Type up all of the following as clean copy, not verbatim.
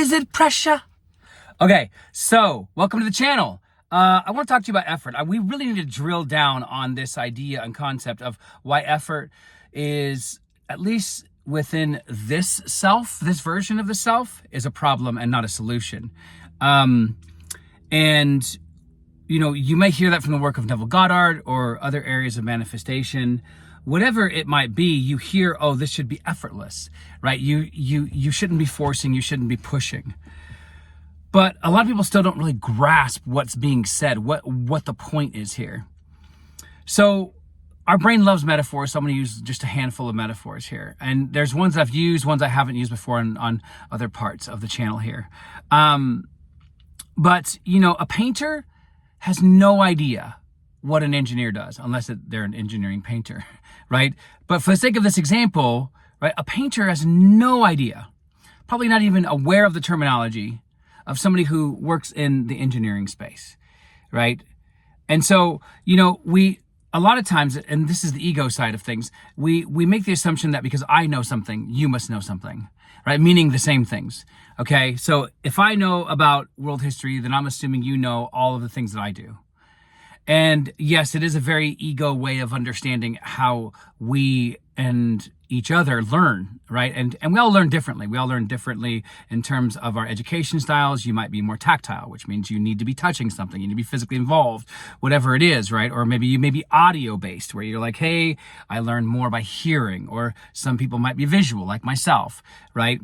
Is it pressure? Okay, so welcome to the channel. I want to talk to you about effort. We really need to drill down on this idea and concept of why effort is, at least within this self, this version of the self, is a problem and not a solution. And you know, you may hear that from the work of Neville Goddard or other areas of manifestation. Whatever it might be, you hear, oh, this should be effortless, right? You shouldn't be forcing, you shouldn't be pushing. But a lot of people still don't really grasp what's being said, what the point is here. So our brain loves metaphors, so I'm going to use just a handful of metaphors here. And there's ones I've used, ones I haven't used before on other parts of the channel here. But, you know, a painter has no idea what an engineer does, unless they're an engineering painter, right? But for the sake of this example, right, a painter has no idea, probably not even aware of the terminology of somebody who works in the engineering space, right? And so, you know, a lot of times, and this is the ego side of things, we make the assumption that because I know something, you must know something, right? Meaning the same things, okay? So if I know about world history, then I'm assuming you know all of the things that I do. And yes, it is a very ego way of understanding how we and each other learn, right? And we all learn differently. We all learn differently in terms of our education styles. You might be more tactile, which means you need to be touching something. You need to be physically involved, whatever it is, right? Or maybe you may be audio based, where you're like, hey, I learn more by hearing. Or some people might be visual, like myself, right?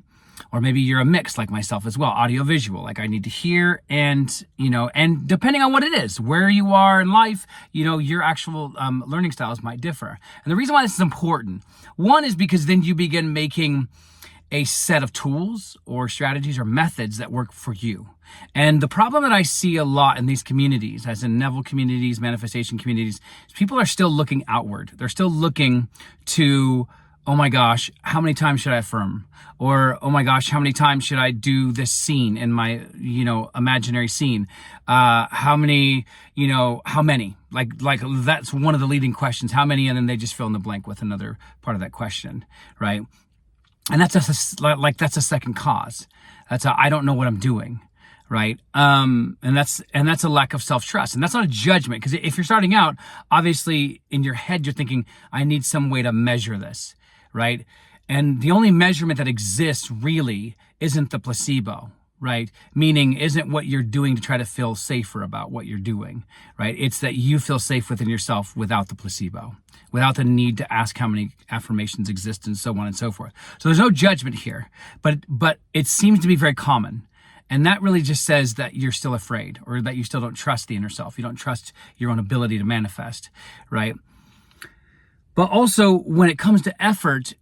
Or maybe you're a mix like myself as well, audio visual, like I need to hear and, you know, and depending on what it is, where you are in life, you know, your actual learning styles might differ. And the reason why this is important, one is because then you begin making a set of tools or strategies or methods that work for you. And the problem that I see a lot in these communities, as in Neville communities, manifestation communities, is people are still looking outward. They're still looking to, oh my gosh, how many times should I affirm? Or, oh my gosh, how many times should I do this scene in my, you know, imaginary scene? How many? Like that's one of the leading questions. How many? And then they just fill in the blank with another part of that question, right? And that's that's a second cause. That's I don't know what I'm doing, right? And that's a lack of self-trust. And that's not a judgment, because if you're starting out, obviously in your head, you're thinking, I need some way to measure this, right? And the only measurement that exists really isn't the placebo, right? Meaning isn't what you're doing to try to feel safer about what you're doing, right? It's that you feel safe within yourself without the placebo, without the need to ask how many affirmations exist and so on and so forth. So there's no judgment here, but it seems to be very common. And that really just says that you're still afraid, or that you still don't trust the inner self. You don't trust your own ability to manifest, right? But also when it comes to effort,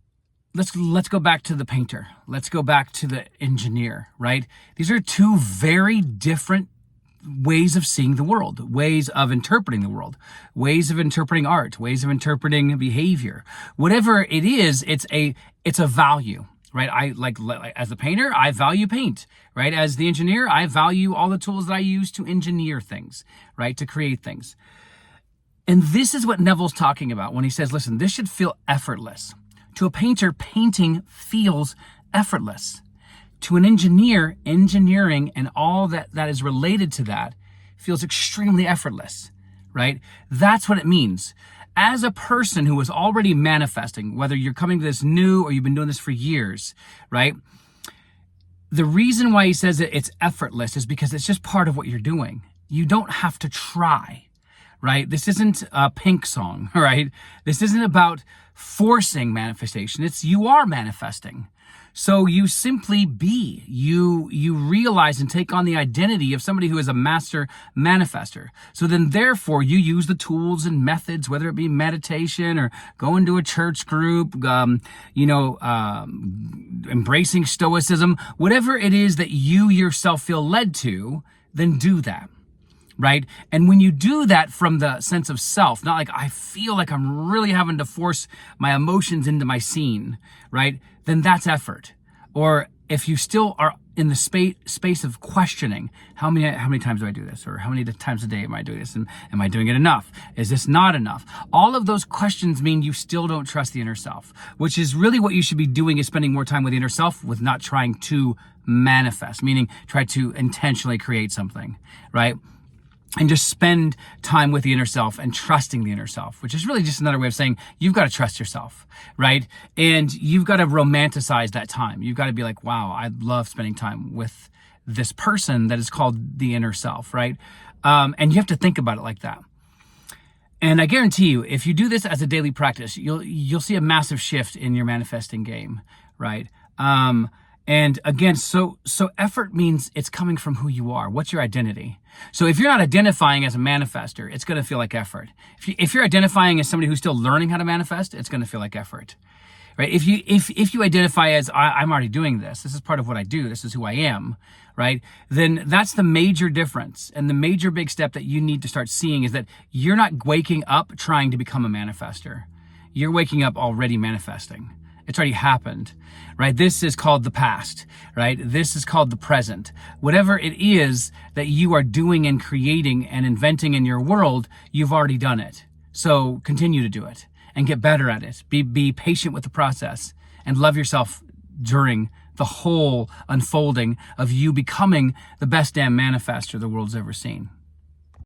let's go back to the painter. Let's go back to the engineer, right? These are two very different ways of seeing the world, ways of interpreting the world, ways of interpreting art, ways of interpreting behavior. Whatever it is, it's a value, right? I like as the painter, I value paint, right? As the engineer, I value all the tools that I use to engineer things, right? To create things. And this is what Neville's talking about when he says, listen, this should feel effortless. To a painter, painting feels effortless. To an engineer, engineering and all that is related to that feels extremely effortless, right? That's what it means. As a person who is already manifesting, whether you're coming to this new or you've been doing this for years, right? The reason why he says that it's effortless is because it's just part of what you're doing. You don't have to try, right? This isn't a Pink song, right? This isn't about forcing manifestation. It's you are manifesting. So you simply be. You realize and take on the identity of somebody who is a master manifester. So then therefore you use the tools and methods, whether it be meditation or going to a church group, embracing stoicism, whatever it is that you yourself feel led to, then do that. Right? And when you do that from the sense of self, not like I feel like I'm really having to force my emotions into my scene, right? Then that's effort. Or if you still are in the space of questioning, how many times do I do this? Or how many times a day am I doing this? And am I doing it enough? Is this not enough? All of those questions mean you still don't trust the inner self, which is really what you should be doing, is spending more time with the inner self, with not trying to manifest, meaning try to intentionally create something, right? And just spend time with the inner self and trusting the inner self, which is really just another way of saying you've got to trust yourself, right? And you've got to romanticize that time. You've got to be like, wow, I love spending time with this person that is called the inner self, right? And you have to think about it like that. And I guarantee you, if you do this as a daily practice, you'll see a massive shift in your manifesting game, right? And again, so effort means it's coming from who you are. What's your identity? So if you're not identifying as a manifester, it's going to feel like effort. If you're identifying as somebody who's still learning how to manifest, it's going to feel like effort, right? If you identify as I'm already doing this, this is part of what I do, this is who I am, right? Then that's the major difference. And the major big step that you need to start seeing is that you're not waking up trying to become a manifester. You're waking up already manifesting. It's already happened, right? This is called the past, right? This is called the present. Whatever it is that you are doing and creating and inventing in your world, you've already done it. So continue to do it and get better at it. Be patient with the process and love yourself during the whole unfolding of you becoming the best damn manifester the world's ever seen.